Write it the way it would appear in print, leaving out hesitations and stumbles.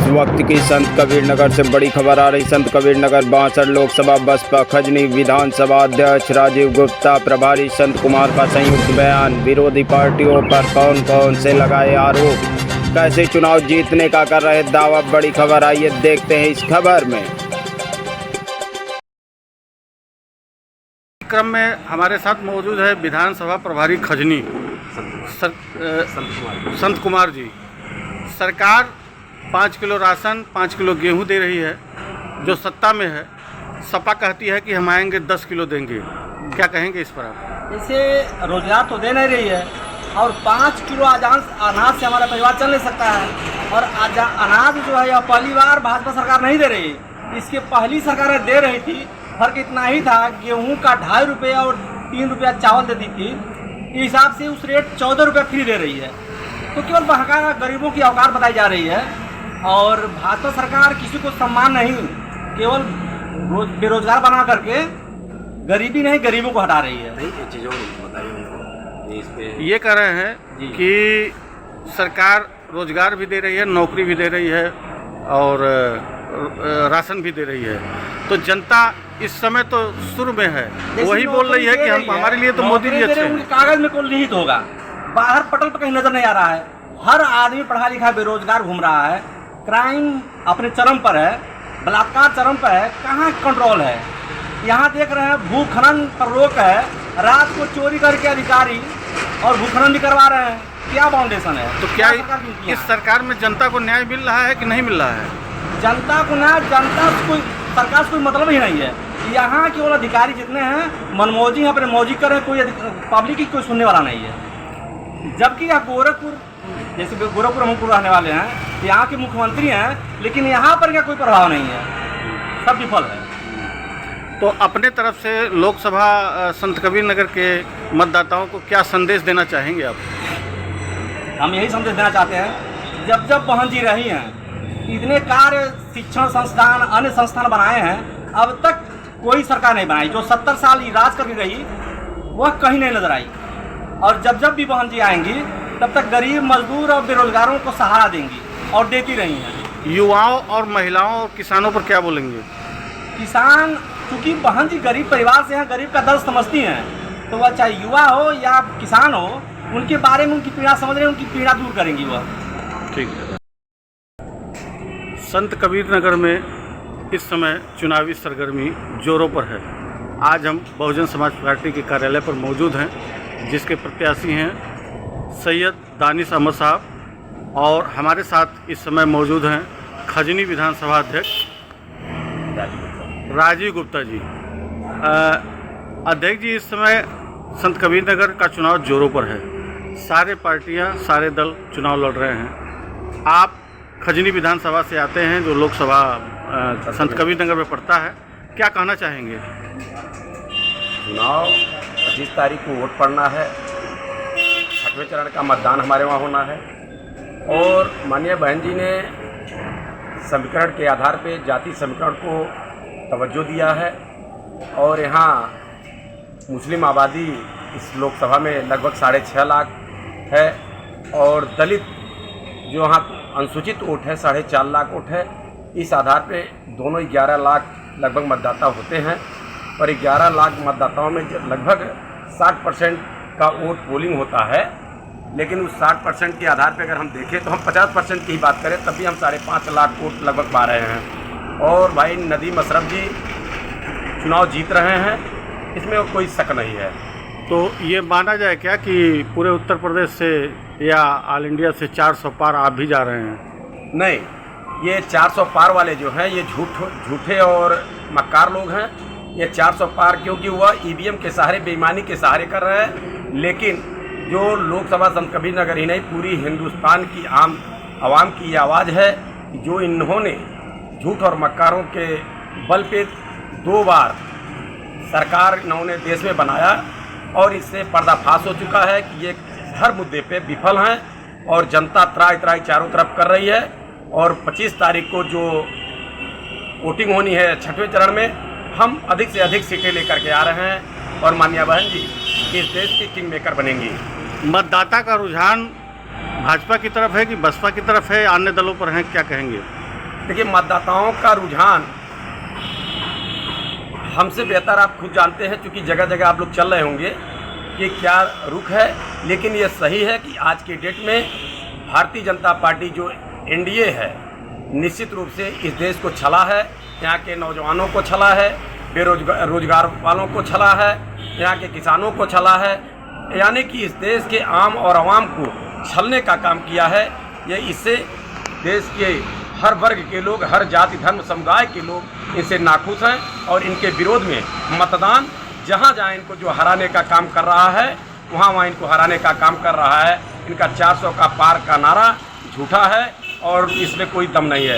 वक्त की संत कबीर नगर से बड़ी खबर आ रही। संत कबीर नगर 62 लोकसभा बसपा खजनी विधानसभा अध्यक्ष राजीव गुप्ता प्रभारी संत कुमार का संयुक्त बयान। विरोधी पार्टियों पर कौन कौन से लगाए आरोप, कैसे चुनाव जीतने का कर रहे दावा, बड़ी खबर आई है, देखते हैं इस खबर में। क्रम में हमारे साथ मौजूद है विधानसभा प्रभारी खजनी संत कुमार जी। सरकार 5 किलो राशन 5 किलो गेहूं दे रही है, जो सत्ता में है। सपा कहती है कि हम आएंगे 10 किलो देंगे, क्या कहेंगे इस पर आप? इसे रोजगार तो दे नहीं रही है और 5 किलो अनाज से हमारा परिवार चल नहीं सकता है। और अनाज जो है यह पहली बार भाजपा सरकार नहीं दे रही, इसके पहली सरकार दे रही थी। फर्क इतना ही था, गेहूं का 2.5 रुपये और 3 रुपया चावल देती थी, इस हिसाब से उस रेट 14 रुपये फ्री दे रही है। तो केवल बहका गरीबों की औकात बताई जा रही है। और भाजपा सरकार किसी को सम्मान नहीं, केवल बेरोजगार बना करके गरीबी नहीं गरीबों को हटा रही है। नहीं, चीज़ों बताइए इस पे। ये कह रहे हैं कि सरकार रोजगार भी दे रही है, नौकरी भी दे रही है और राशन भी दे रही है। तो जनता इस समय तो शुरू में है, वही बोल रही है कि हम हमारे लिए तो मोदी जी अच्छे हैं। कागज में कोई निहित होगा, बाहर पटल पर कहीं नजर नहीं आ रहा है। हर आदमी पढ़ा लिखा बेरोजगार घूम रहा है, क्राइम अपने चरम पर है, बलात्कार चरम पर है, कहाँ कंट्रोल है? यहाँ देख रहे हैं भूखनन पर रोक है, रात को चोरी करके अधिकारी और भूखनन भी करवा रहे हैं। क्या फाउंडेशन है? तो क्या इस सरकार में जनता को न्याय मिल रहा है कि नहीं मिल रहा है? जनता को ना, जनता कोई सरकार से कोई मतलब ही नहीं है। यहाँ केवल अधिकारी जितने हैं मनमौजी हैं, अपने मौजी कर रहे हैं, कोई पब्लिक की कोई सुनने वाला नहीं है। जबकि यह गोरखपुर, जैसे गोरखपुर हम रहने वाले हैं, यहाँ के मुख्यमंत्री हैं, लेकिन यहाँ पर क्या कोई प्रभाव नहीं है, सब विफल है। तो अपने तरफ से लोकसभा संत कबीर नगर के मतदाताओं को क्या संदेश देना चाहेंगे आप? हम यही संदेश देना चाहते हैं, जब जब बहन जी रही हैं, इतने कार्य शिक्षण संस्थान अन्य संस्थान बनाए हैं, अब तक कोई सरकार नहीं बनाई। जो 70 साल राज करके गई वह कहीं नहीं नजर आई। और जब जब भी बहन जी आएंगी तब तक गरीब मजदूर और बेरोजगारों को सहारा देंगी और देती रही हैं। युवाओं और महिलाओं और किसानों पर क्या बोलेंगे? किसान, चूँकि बहन जी गरीब परिवार से हैं, गरीब का दर्द समझती हैं, तो वह चाहे युवा हो या किसान हो, उनके बारे में उनकी पीड़ा समझ रहे हैं, उनकी पीड़ा दूर करेंगी वह। ठीक है। संत कबीर नगर में इस समय चुनावी सरगर्मी जोरों पर है। आज हम बहुजन समाज पार्टी के कार्यालय पर मौजूद हैं, जिसके प्रत्याशी हैं सैयद दानिश अहमद साहब, और हमारे साथ इस समय मौजूद हैं खजनी विधानसभा अध्यक्ष राजीव गुप्ता जी। अध्यक्ष जी, इस समय संत कबीर नगर का चुनाव जोरों पर है, सारे पार्टियां सारे दल चुनाव लड़ रहे हैं। आप खजनी विधानसभा से आते हैं, जो लोकसभा संत कबीर नगर में पड़ता है, क्या कहना चाहेंगे? चुनाव 25 तारीख को वोट पड़ना है, 6वें चरण का मतदान हमारे वहाँ होना है। और माननीय बहन जी ने समीकरण के आधार पे जाति समीकरण को तवज्जो दिया है। और यहाँ मुस्लिम आबादी इस लोकसभा में लगभग 6.5 लाख है, और दलित जो यहाँ अनुसूचित वोट है 4.5 लाख वोट है। इस आधार पे दोनों 11 लाख लगभग मतदाता होते हैं, और 11 लाख मतदाताओं में लगभग 60% का वोट पोलिंग होता है। लेकिन उस 60% के आधार पे अगर हम देखें तो हम 50% की ही बात करें, तब भी हम 5.5 लाख वोट लगभग पा रहे हैं। और भाई नदीम अशरफ जी चुनाव जीत रहे हैं, इसमें कोई शक नहीं है। तो ये माना जाए क्या कि पूरे उत्तर प्रदेश से या ऑल इंडिया से 400 पार आप भी जा रहे हैं? नहीं, ये 400 पार वाले जो हैं ये झूठे और मक्कार लोग हैं। ये 400 पार क्योंकि वह ईवीएम के सहारे, बेईमानी के सहारे कर रहे हैं। लेकिन जो लोकसभा संत कबीर नगर ही नहीं, पूरी हिंदुस्तान की आम आवाम की ये आवाज़ है कि जो इन्होंने झूठ और मक्कारों के बल पे 2 बार सरकार इन्होंने देश में बनाया, और इससे पर्दाफाश हो चुका है कि ये हर मुद्दे पे विफल हैं। और जनता त्राई त्राई चारों तरफ कर रही है। और 25 तारीख को जो वोटिंग होनी है 6वें चरण में, हम अधिक से अधिक सीटें लेकर के आ रहे हैं, और माननीय बहन जी इस देश की किंग मेकर बनेंगी। मतदाता का रुझान भाजपा की तरफ है कि बसपा की तरफ है, अन्य दलों पर है, क्या कहेंगे? देखिए, मतदाताओं का रुझान हमसे बेहतर आप खुद जानते हैं, क्योंकि जगह जगह आप लोग चल रहे होंगे कि क्या रुख है। लेकिन ये सही है कि आज के डेट में भारतीय जनता पार्टी जो एनडीए है, निश्चित रूप से इस देश को छला है, यहाँ के नौजवानों को छला है, रोजगार वालों को छला है, यहाँ के किसानों को छला है, यानी कि इस देश के आम और आवाम को छलने का काम किया है। ये इससे देश के हर वर्ग के लोग, हर जाति धर्म समुदाय के लोग इनसे नाखुश हैं और इनके विरोध में मतदान जहाँ जहाँ इनको जो हराने का काम कर रहा है, वहाँ वहाँ इनको हराने का काम कर रहा है। इनका 400 का पार का नारा झूठा है और इसमें कोई दम नहीं है।